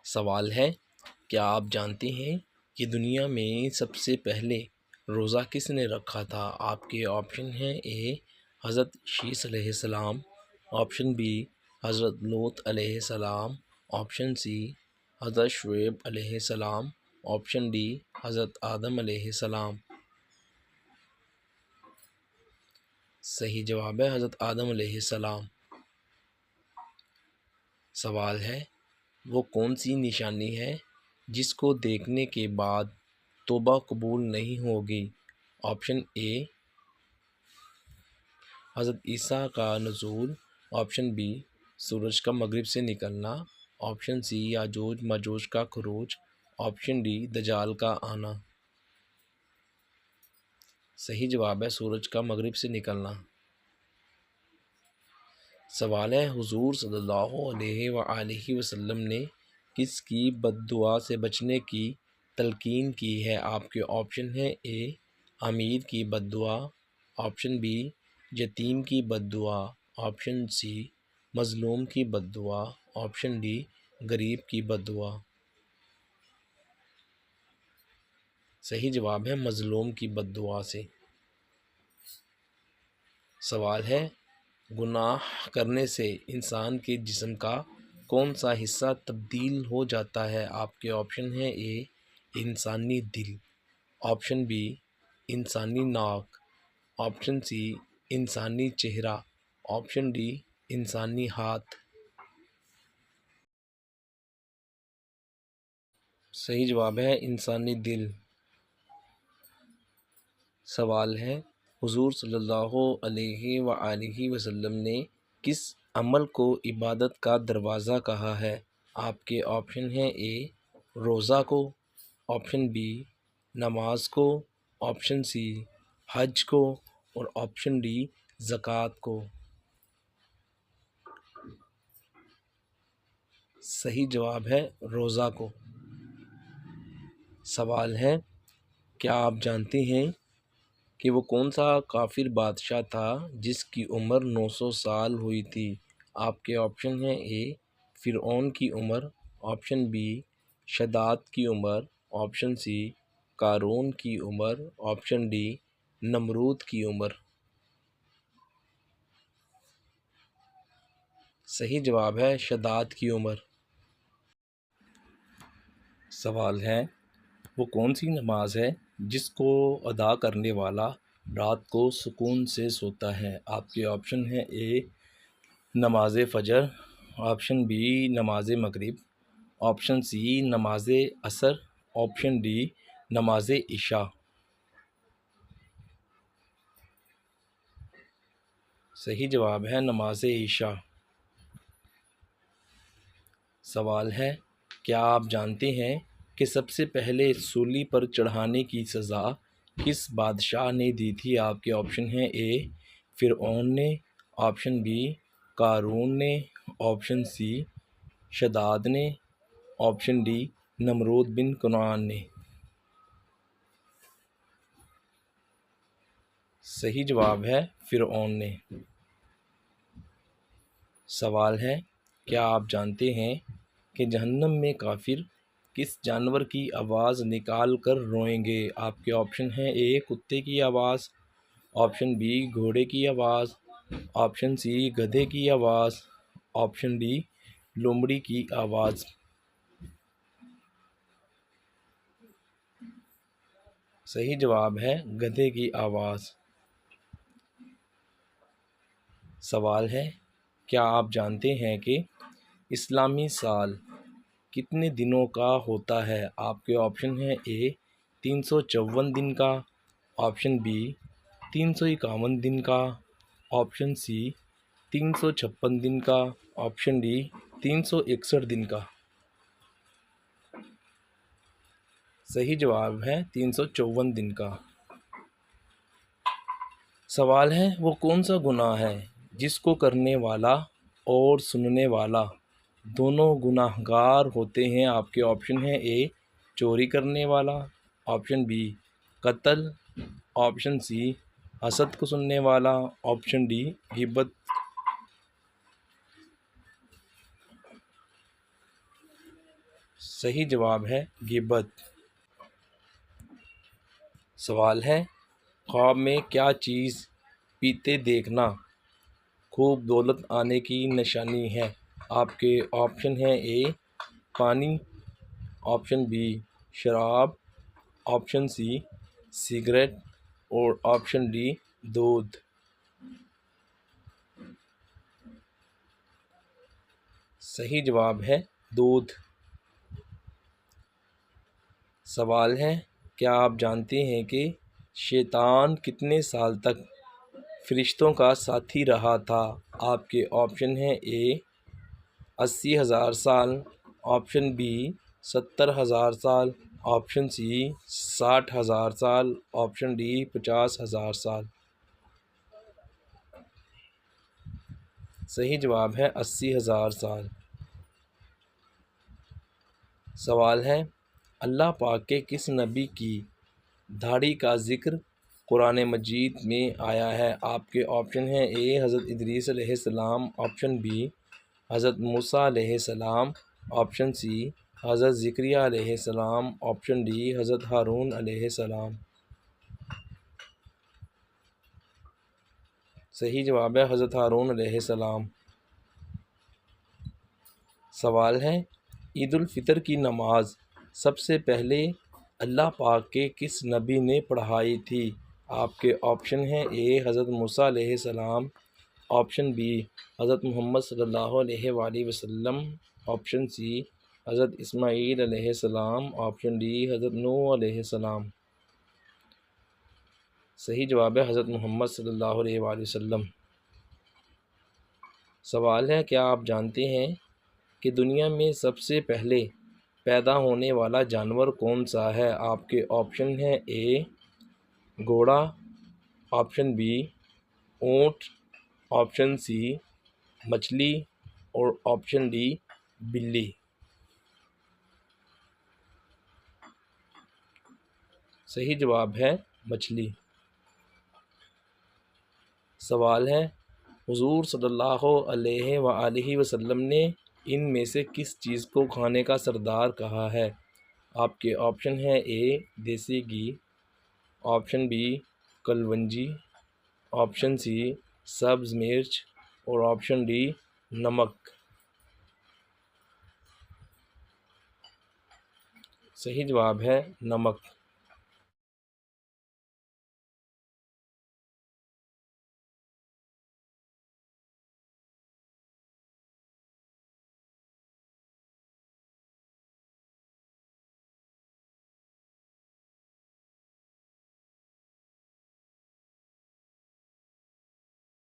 سوال ہے، کیا آپ جانتے ہیں کہ دنیا میں سب سے پہلے روزہ کس نے رکھا تھا؟ آپ کے آپشن ہیں: اے حضرت شیس علیہ السلام، آپشن بی حضرت لوط علیہ السلام، آپشن سی حضرت شعیب علیہ السلام، آپشن ڈی حضرت آدم علیہ السلام۔ صحیح جواب ہے حضرت آدم علیہ السلام۔ سوال ہے، وہ کون سی نشانی ہے جس کو دیکھنے کے بعد توبہ قبول نہیں ہوگی؟ آپشن اے حضرت عیسیٰ کا نزول، آپشن بی سورج کا مغرب سے نکلنا، آپشن سی یاجوج ماجوج کا خروج، آپشن ڈی دجال کا آنا۔ صحیح جواب ہے سورج کا مغرب سے نکلنا۔ سوال ہے، حضور صلی اللہ علیہ وآلہ وسلم نے کس کی بد دعا سے بچنے کی تلقین کی ہے؟ آپ کے آپشن ہیں: اے امیر کی بد دعا، آپشن بی یتیم کی بد دعا، آپشن سی مظلوم کی بد دعا، آپشن ڈی غریب کی بد دعا۔ صحیح جواب ہے مظلوم کی بد دعا سے۔ سوال ہے، گناہ کرنے سے انسان کے جسم کا کون سا حصہ تبدیل ہو جاتا ہے؟ آپ کے آپشن ہیں: اے انسانی دل، آپشن بی انسانی ناک، آپشن سی انسانی چہرہ، آپشن ڈی انسانی ہاتھ۔ صحیح جواب ہے انسانی دل۔ سوال ہے، حضور صلی اللہ علیہ وآلہ وسلم نے کس عمل کو عبادت کا دروازہ کہا ہے؟ آپ کے آپشن ہیں: اے روزہ کو، آپشن بی نماز کو، آپشن سی حج کو، اور آپشن ڈی زکوٰۃ کو۔ صحیح جواب ہے روزہ کو۔ سوال ہے، کیا آپ جانتے ہیں کہ وہ کون سا کافر بادشاہ تھا جس کی عمر 900 سال ہوئی تھی؟ آپ کے آپشن ہیں: اے فرعون کی عمر، آپشن بی شداد کی عمر، آپشن سی قارون کی عمر، آپشن ڈی نمرود کی عمر۔ صحیح جواب ہے شداد کی عمر۔ سوال ہے، وہ کون سی نماز ہے جس کو ادا کرنے والا رات کو سکون سے سوتا ہے؟ آپ کے آپشن ہیں: اے نماز فجر، آپشن بی نماز مغرب، آپشن سی نماز عصر، آپشن ڈی نماز عشاء۔ صحیح جواب ہے نماز عشاء۔ سوال ہے، کیا آپ جانتے ہیں کہ سب سے پہلے سولی پر چڑھانے کی سزا کس بادشاہ نے دی تھی؟ آپ کے آپشن ہیں: اے فرعون نے، آپشن بی قارون نے، آپشن سی شداد نے، آپشن ڈی نمرود بن کنعان نے۔ صحیح جواب ہے فرعون نے۔ سوال ہے، کیا آپ جانتے ہیں کہ جہنم میں کافر کس جانور کی آواز نکال کر روئیں گے؟ آپ کے آپشن ہیں: اے کتے کی آواز، آپشن بی گھوڑے کی آواز، آپشن سی گدھے کی آواز، آپشن ڈی لومڑی کی آواز۔ صحیح جواب ہے گدھے کی آواز۔ سوال ہے، کیا آپ جانتے ہیں کہ اسلامی سال کتنے دنوں کا ہوتا ہے؟ آپ کے آپشن ہیں: اے 354 دن کا، آپشن بی 351 دن کا، آپشن سی 356 دن کا، آپشن ڈی 361 دن کا۔ صحیح جواب ہے 354 دن کا۔ سوال ہے، وہ کون سا گناہ ہے جس کو کرنے والا اور سننے والا دونوں گناہ گار ہوتے ہیں؟ آپ کے آپشن ہیں: اے چوری کرنے والا، آپشن بی قتل، آپشن سی حسد کو سننے والا، آپشن ڈی غیبت۔ صحیح جواب ہے غیبت۔ سوال ہے، خواب میں کیا چیز پیتے دیکھنا خوب دولت آنے کی نشانی ہے؟ آپ کے آپشن ہیں: اے پانی، آپشن بی شراب، آپشن سی سگریٹ اور آپشن ڈی دودھ۔ صحیح جواب ہے دودھ۔ سوال ہے، کیا آپ جانتے ہیں کہ شیطان کتنے سال تک فرشتوں کا ساتھی رہا تھا؟ آپ کے آپشن ہیں: اے 80,000 سال، آپشن بی 70,000 سال، آپشن سی 60,000 سال، آپشن ڈی 50,000 سال۔ صحیح جواب ہے 80,000 سال۔ سوال ہے، اللہ پاک کے کس نبی کی داڑھی کا ذکر قرآن مجید میں آیا ہے؟ آپ کے آپشن ہیں: اے حضرت ادریس علیہ السلام، آپشن بی حضرت موسیٰ علیہ السلام، آپشن سی حضرت زکریا علیہ السلام، آپشن ڈی حضرت ہارون علیہ السلام۔ صحیح جواب ہے حضرت ہارون علیہ السلام۔ سوال ہے، عید الفطر کی نماز سب سے پہلے اللہ پاک کے کس نبی نے پڑھائی تھی؟ آپ کے آپشن ہیں: اے حضرت موسیٰ علیہ السلام، آپشن بی حضرت محمد صلی اللہ علیہ وآلہ وسلم، آپشن سی حضرت اسماعیل علیہ السلام، آپشن ڈی حضرت نوح علیہ السلام۔ صحیح جواب ہے حضرت محمد صلی اللہ علیہ وآلہ وسلم۔ سوال ہے، کیا آپ جانتے ہیں کہ دنیا میں سب سے پہلے پیدا ہونے والا جانور کون سا ہے؟ آپ کے آپشن ہیں: اے گھوڑا، آپشن بی اونٹ، آپشن سی مچھلی اور آپشن ڈی بلی۔ صحیح جواب ہے مچھلی۔ سوال ہے، حضور صلی اللہ علیہ وآلہ وسلم نے ان میں سے کس چیز کو کھانے کا سردار کہا ہے؟ آپ کے آپشن ہیں: اے دیسی گھی، آپشن بی کلونجی، آپشن سی سبز مرچ اور آپشن ڈی نمک۔ صحیح جواب ہے نمک۔